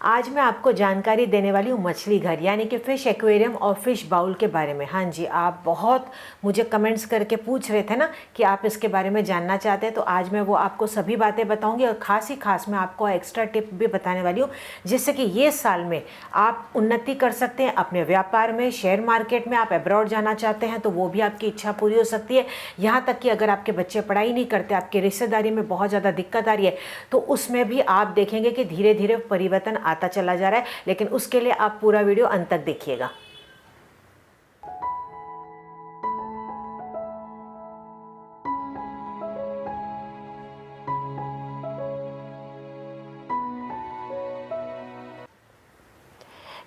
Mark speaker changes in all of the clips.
Speaker 1: आज मैं आपको जानकारी देने वाली हूँ मछली घर यानी कि फ़िश एक्वेरियम और फ़िश बाउल के बारे में। हाँ जी, आप बहुत मुझे कमेंट्स करके पूछ रहे थे ना कि आप इसके बारे में जानना चाहते हैं, तो आज मैं वो आपको सभी बातें बताऊंगी और ख़ास ही खास मैं आपको एक्स्ट्रा टिप भी बताने वाली हूँ, जिससे कि ये साल में आप उन्नति कर सकते हैं अपने व्यापार में, शेयर मार्केट में। आप अब्रॉड जाना चाहते हैं तो वो भी आपकी इच्छा पूरी हो सकती है। यहाँ तक कि अगर आपके बच्चे पढ़ाई नहीं करते, आपकी रिश्तेदारी में बहुत ज़्यादा दिक्कत आ रही है, तो उसमें भी आप देखेंगे कि धीरे धीरे परिवर्तन आता चला जा रहा है। लेकिन उसके लिए आप पूरा वीडियो अंत तक देखिएगा।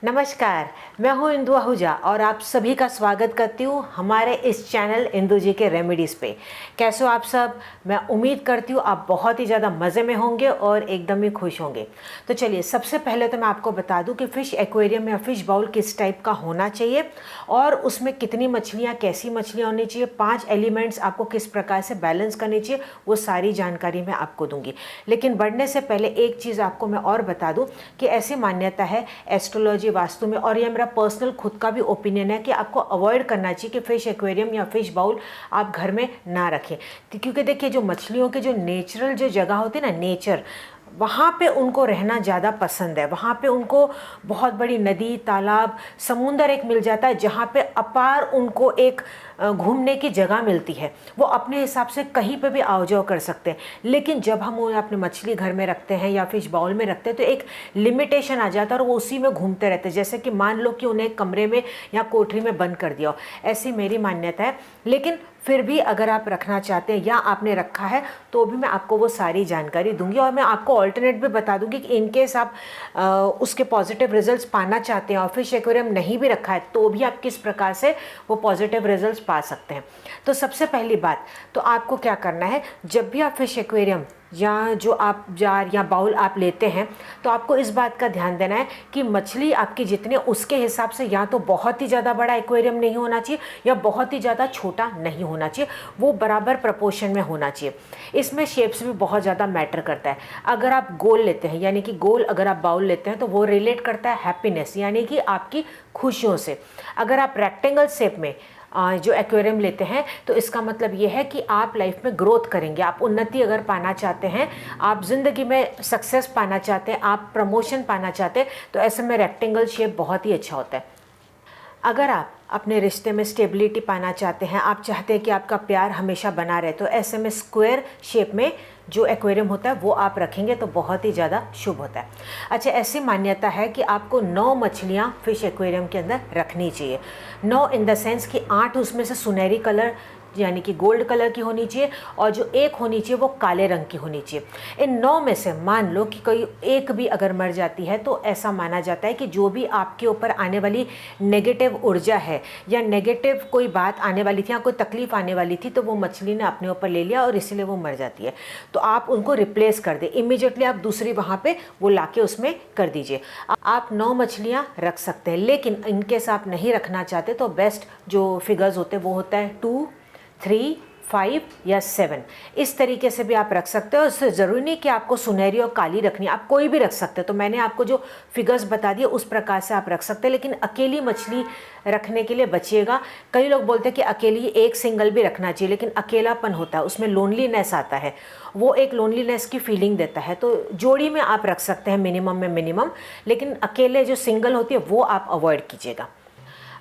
Speaker 1: नमस्कार, मैं हूं इंदु आहूजा और आप सभी का स्वागत करती हूं हमारे इस चैनल इंदु जी के रेमेडीज़ पे। कैसे हो आप सब? मैं उम्मीद करती हूं आप बहुत ही ज़्यादा मज़े में होंगे और एकदम ही खुश होंगे। तो चलिए, सबसे पहले तो मैं आपको बता दूं कि फ़िश एक्वेरियम या फ़िश बाउल किस टाइप का होना चाहिए और उसमें कितनी मछलियाँ, कैसी मछलियाँ होनी चाहिए, 5 एलिमेंट्स आपको किस प्रकार से बैलेंस करनी चाहिए, वो सारी जानकारी मैं आपको दूँगी। लेकिन बढ़ने से पहले एक चीज़ आपको मैं और बता दूँ कि ऐसी मान्यता है एस्ट्रोलॉजी, वास्तु में, और ये मेरा पर्सनल खुद का भी ओपिनियन है कि आपको अवॉइड करना चाहिए कि फ़िश एक्वेरियम या फ़िश बाउल आप घर में ना रखें। क्योंकि देखिए, जो मछलियों के जो नेचुरल जो जगह होती है ना, नेचर, वहाँ पे उनको रहना ज़्यादा पसंद है। वहाँ पे उनको बहुत बड़ी नदी, तालाब, समुंदर एक मिल जाता है जहाँ पे अपार उनको एक घूमने की जगह मिलती है। वो अपने हिसाब से कहीं पे भी आओ जाओ कर सकते हैं। लेकिन जब हम उन्हें अपने मछली घर में रखते हैं या फिश बाउल में रखते हैं तो एक लिमिटेशन आ जाता है और वो उसी में घूमते रहते हैं। जैसे कि मान लो कि उन्हें कमरे में या कोठरी में बंद कर दिया हो, ऐसी मेरी मान्यता है। लेकिन फिर भी अगर आप रखना चाहते हैं या आपने रखा है तो भी मैं आपको वो सारी जानकारी दूंगी और मैं आपको ऑल्टरनेट भी बता दूंगी कि इनकेस आप उसके पॉजिटिव रिजल्ट्स पाना चाहते हैं और फिश एक्वेरियम नहीं भी रखा है तो भी आप किस प्रकार से वो पॉजिटिव रिजल्ट्स पा सकते हैं। तो सबसे पहली बात तो आपको क्या करना है, जब भी आप फिश एक्वेरियम या जो आप जार या बाउल आप लेते हैं तो आपको इस बात का ध्यान देना है कि मछली आपकी जितनी उसके हिसाब से या तो बहुत ही ज़्यादा बड़ा एक्वेरियम नहीं होना चाहिए या बहुत ही ज़्यादा छोटा नहीं होना चाहिए, वो बराबर प्रपोर्शन में होना चाहिए। इसमें शेप्स भी बहुत ज़्यादा मैटर करता है। अगर आप गोल लेते हैं यानी कि गोल अगर आप बाउल लेते हैं तो वो रिलेट करता है हैप्पीनेस यानी कि आपकी खुशियों से। अगर आप रेक्टेंगल शेप में जो एक्वेरियम लेते हैं तो इसका मतलब ये है कि आप लाइफ में ग्रोथ करेंगे, आप उन्नति अगर पाना चाहते हैं, आप ज़िंदगी में सक्सेस पाना चाहते हैं, आप प्रमोशन पाना चाहते हैं, तो ऐसे में रेक्टेंगल शेप बहुत ही अच्छा होता है। अगर आप अपने रिश्ते में स्टेबिलिटी पाना चाहते हैं, आप चाहते हैं कि आपका प्यार हमेशा बना रहे, तो ऐसे में स्क्वायर शेप में जो एक्वेरियम होता है वो आप रखेंगे तो बहुत ही ज़्यादा शुभ होता है। अच्छा, ऐसी मान्यता है कि आपको 9 मछलियाँ फिश एक्वेरियम के अंदर रखनी चाहिए। 9 इन द सेंस कि 8 उसमें से सुनहरी कलर यानी कि गोल्ड कलर की होनी चाहिए और जो एक होनी चाहिए वो काले रंग की होनी चाहिए। इन 9 में से मान लो कि कोई एक भी अगर मर जाती है तो ऐसा माना जाता है कि जो भी आपके ऊपर आने वाली नेगेटिव ऊर्जा है या नेगेटिव कोई बात आने वाली थी या कोई तकलीफ आने वाली थी तो वो मछली ने अपने ऊपर ले लिया और इसीलिए वो मर जाती है। तो आप उनको रिप्लेस कर दें, इमीडिएटली आप दूसरी वहाँ पर वो ला के उसमें कर दीजिए। आप 9 मछलियाँ रख सकते हैं, लेकिन इनकेस आप नहीं रखना चाहते तो बेस्ट जो फिगर्स होते हैं वो होता है 2, 3, 5 या 7। इस तरीके से भी आप रख सकते हो। इससे ज़रूरी नहीं कि आपको सुनहरी और काली रखनी, आप कोई भी रख सकते हो। तो मैंने आपको जो फिगर्स बता दिए उस प्रकार से आप रख सकते हैं, लेकिन अकेली मछली रखने के लिए बचिएगा। कई लोग बोलते हैं कि अकेली एक सिंगल भी रखना चाहिए, लेकिन अकेलापन होता है, उसमें लोनलीनेस आता है, वो एक लोनलीनेस की फीलिंग देता है। तो जोड़ी में आप रख सकते हैं मिनिमम में मिनिमम, लेकिन अकेले जो सिंगल होती है वो आप अवॉइड कीजिएगा।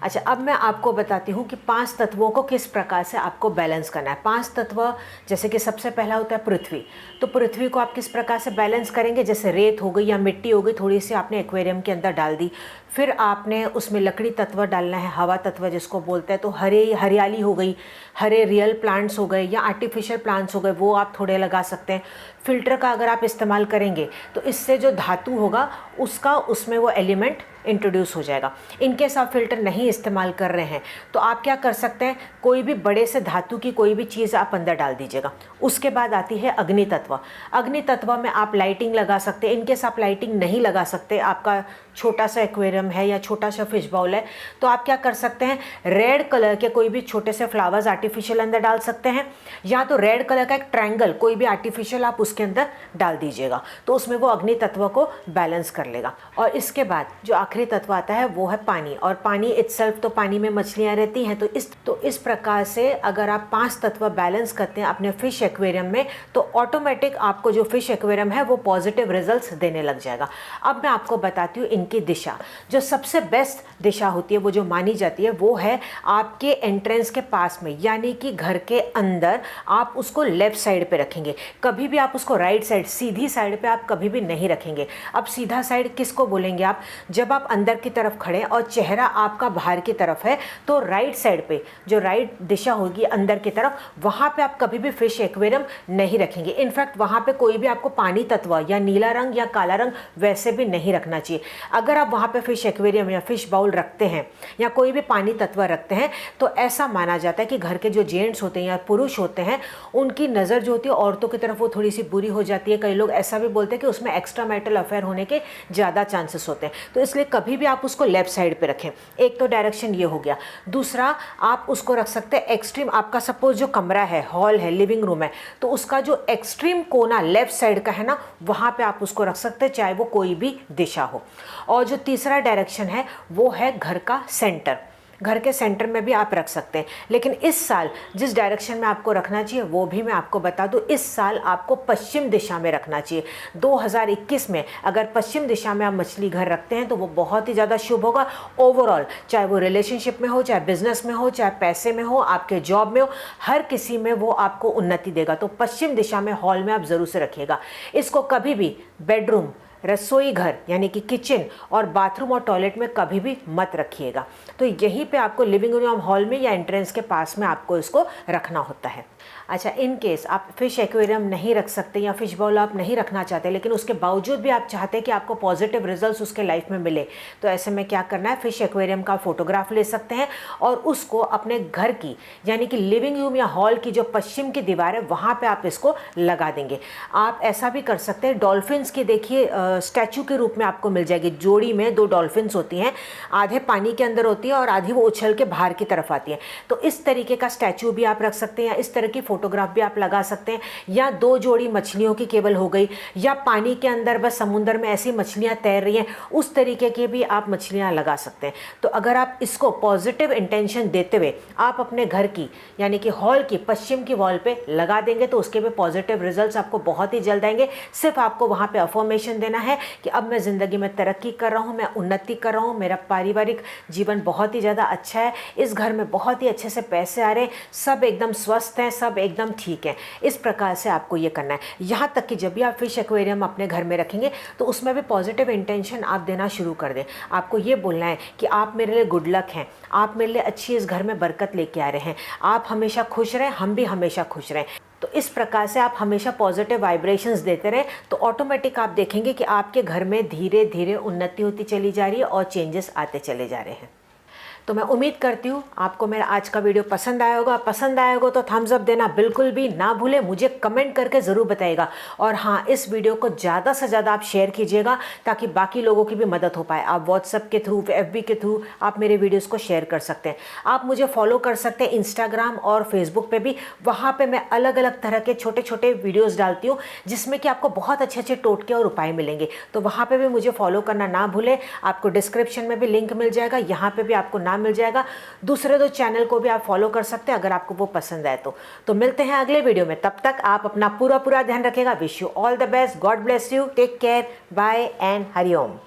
Speaker 1: अच्छा, अब मैं आपको बताती हूँ कि 5 तत्वों को किस प्रकार से आपको बैलेंस करना है। 5 तत्व, जैसे कि सबसे पहला होता है पृथ्वी। तो पृथ्वी को आप किस प्रकार से बैलेंस करेंगे, जैसे रेत हो गई या मिट्टी हो गई, थोड़ी सी आपने एक्वेरियम के अंदर डाल दी। फिर आपने उसमें लकड़ी तत्व डालना है, हवा तत्व जिसको बोलते हैं। तो हरियाली हो गई, हरे रियल प्लांट्स हो गए या आर्टिफिशियल प्लांट्स हो गए, वो आप थोड़े लगा सकते हैं। फिल्टर का अगर आप इस्तेमाल करेंगे तो इससे जो धातु होगा उसका उसमें वो एलिमेंट इंट्रोड्यूस हो जाएगा। इनकेस आप फिल्टर नहीं इस्तेमाल कर रहे हैं तो आप क्या कर सकते हैं, कोई भी बड़े से धातु की कोई भी चीज़ आप अंदर डाल दीजिएगा। उसके बाद आती है अग्नि तत्व। अग्नि तत्व में आप लाइटिंग लगा सकते हैं। इनकेस आप लाइटिंग नहीं लगा सकते, आपका छोटा सा एक्वेरियम है या छोटा सा फिश बाउल है, तो आप क्या कर सकते हैं, रेड कलर के कोई भी छोटे से फ्लावर्स आर्टिफिशियल अंदर डाल सकते हैं, या तो रेड कलर का एक ट्रायंगल कोई भी आर्टिफिशियल आप उसके अंदर डाल दीजिएगा, तो उसमें वो अग्नि तत्व को बैलेंस कर लेगा। और इसके बाद जो आखिरी तत्व आता है वो है पानी, और पानी इटसेल्फ तो पानी में मछलियाँ रहती हैं, तो इस प्रकार से अगर आप 5 तत्व बैलेंस करते हैं अपने फिश एक्वेरियम में, तो ऑटोमेटिक आपको जो फिश एक्वेरियम है वो पॉजिटिव रिजल्ट्स देने लग जाएगा। अब मैं आपको बताती हूँ इनकी दिशा। जो सबसे बेस्ट दिशा होती है, वो जो मानी जाती है, वो है आपके एंट्रेंस के पास में, यानी कि घर के अंदर आप उसको लेफ्ट साइड पे रखेंगे। कभी भी आप उसको राइट साइड, सीधी साइड पे आप कभी भी नहीं रखेंगे। अब सीधा साइड किसको बोलेंगे आप, जब आप अंदर की तरफ खड़े और चेहरा आपका बाहर की तरफ है, तो राइट साइड पे जो राइट दिशा होगी अंदर की तरफ, वहाँ पे आप कभी भी फिश एक्वेरियम नहीं रखेंगे। इनफैक्ट वहाँ पे कोई भी आपको पानी तत्व या नीला रंग या काला रंग वैसे भी नहीं रखना चाहिए। अगर आप वहाँ पे फिश एक्वेरियम या फिश बाउल रखते हैं या कोई भी पानी तत्व रखते हैं, तो ऐसा माना जाता है कि घर के जो जेंट्स होते हैं या पुरुष होते हैं, उनकी नज़र जो होती है औरतों की तरफ वो थोड़ी सी बुरी हो जाती है। कई लोग ऐसा भी बोलते हैं कि उसमें एक्स्ट्रा मैरिटल अफेयर होने के ज़्यादा चांसेस होते हैं। तो इसलिए कभी भी आप उसको लेफ्ट साइड पे रखें। एक तो डायरेक्शन ये हो गया। दूसरा, आप उसको रख सकते हैं एक्सट्रीम, आपका सपोज जो कमरा है, हॉल है, लिविंग रूम है, तो उसका जो एक्सट्रीम कोना लेफ्ट साइड का है ना, वहाँ पे आप उसको रख सकते हैं, चाहे वो कोई भी दिशा हो। और जो तीसरा डायरेक्शन है वो है घर का सेंटर। घर के सेंटर में भी आप रख सकते हैं, लेकिन इस साल जिस डायरेक्शन में आपको रखना चाहिए वो भी मैं आपको बता दूं, इस साल आपको पश्चिम दिशा में रखना चाहिए। 2021 में अगर पश्चिम दिशा में आप मछली घर रखते हैं तो वो बहुत ही ज़्यादा शुभ होगा ओवरऑल, चाहे वो रिलेशनशिप में हो, चाहे बिजनेस में हो, चाहे पैसे में हो, आपके जॉब में हो, हर किसी में वो आपको उन्नति देगा। तो पश्चिम दिशा में हॉल में आप ज़रूर से रखिएगा। इसको कभी भी बेडरूम, रसोई घर यानी कि किचन और बाथरूम और टॉयलेट में कभी भी मत रखिएगा। तो यहीं पे आपको लिविंग रूम हॉल में या एंट्रेंस के पास में आपको इसको रखना होता है। अच्छा, इन केस आप फिश एक्वेरियम नहीं रख सकते या फिश बाउल आप नहीं रखना चाहते, लेकिन उसके बावजूद भी आप चाहते हैं कि आपको पॉजिटिव रिजल्ट्स उसके लाइफ में मिले, तो ऐसे में क्या करना है, फिश एक्वेरियम का फोटोग्राफ ले सकते हैं और उसको अपने घर की यानी कि लिविंग रूम या हॉल की जो पश्चिम की दीवार है वहाँ पे आप इसको लगा देंगे। आप ऐसा भी कर सकते हैं, डॉल्फिन्स की देखिए स्टैचू के रूप में आपको मिल जाएगी। जोड़ी में 2 डॉल्फिन्स होती हैं, आधे पानी के अंदर होती है और आधी वो उछल के बाहर की तरफ आती है। तो इस तरीके का स्टैचू भी आप रख सकते हैं, या इस तरह की फोटोग्राफ भी आप लगा सकते हैं, या 2 जोड़ी मछलियों की केवल हो गई, या पानी के अंदर बस समुद्र में ऐसी मछलियां तैर रही हैं, उस तरीके के भी आप मछलियां लगा सकते हैं। तो अगर आप इसको पॉजिटिव इंटेंशन देते हुए आप अपने घर की यानी कि हॉल की पश्चिम की वॉल पे लगा देंगे, तो उसके भी पॉजिटिव रिजल्ट्स आपको बहुत ही जल्द आएंगे। सिर्फ आपको वहाँ पे अफर्मेशन देना है कि अब मैं ज़िंदगी में तरक्की कर रहा हूँ, मैं उन्नति कर रहा हूँ, मेरा पारिवारिक जीवन बहुत ही ज़्यादा अच्छा है, इस घर में बहुत ही अच्छे से पैसे आ रहे हैं, सब एकदम स्वस्थ हैं, सब एकदम ठीक है। इस प्रकार से आपको ये करना है। यहाँ तक कि जब भी आप फिश एक्वेरियम अपने घर में रखेंगे तो उसमें भी पॉजिटिव इंटेंशन आप देना शुरू कर दें। आपको ये बोलना है कि आप मेरे लिए गुड लक हैं, आप मेरे लिए अच्छी इस घर में बरकत लेके आ रहे हैं, आप हमेशा खुश रहें, हम भी हमेशा खुश रहें। तो इस प्रकार से आप हमेशा पॉजिटिव वाइब्रेशंस देते रहें, तो ऑटोमेटिक आप देखेंगे कि आपके घर में धीरे धीरे उन्नति होती चली जा रही है और चेंजेस आते चले जा रहे हैं। तो मैं उम्मीद करती हूँ आपको मेरा आज का वीडियो पसंद आया होगा। पसंद आया होगा तो थम्स अप देना बिल्कुल भी ना भूलें, मुझे कमेंट करके ज़रूर बताइएगा। और हाँ, इस वीडियो को ज़्यादा से ज़्यादा आप शेयर कीजिएगा ताकि बाकी लोगों की भी मदद हो पाए। आप व्हाट्सएप के थ्रू, FB के थ्रू आप मेरे वीडियोज़ को शेयर कर सकते हैं। आप मुझे फॉलो कर सकते हैं इंस्टाग्राम और फेसबुक पर भी। वहाँ पर मैं अलग अलग तरह के छोटे छोटे वीडियोज़ डालती हूँ जिसमें कि आपको बहुत अच्छे अच्छे टोटके और उपाय मिलेंगे। तो वहाँ पर भी मुझे फॉलो करना ना भूलें। आपको डिस्क्रिप्शन में भी लिंक मिल जाएगा, यहाँ पर भी आपको मिल जाएगा। दूसरे 2 चैनल को भी आप फॉलो कर सकते हैं अगर आपको वो पसंद आए तो मिलते हैं अगले वीडियो में। तब तक आप अपना पूरा ध्यान रखिएगा। Wish you all the best, God bless you, take care, bye and Hariom.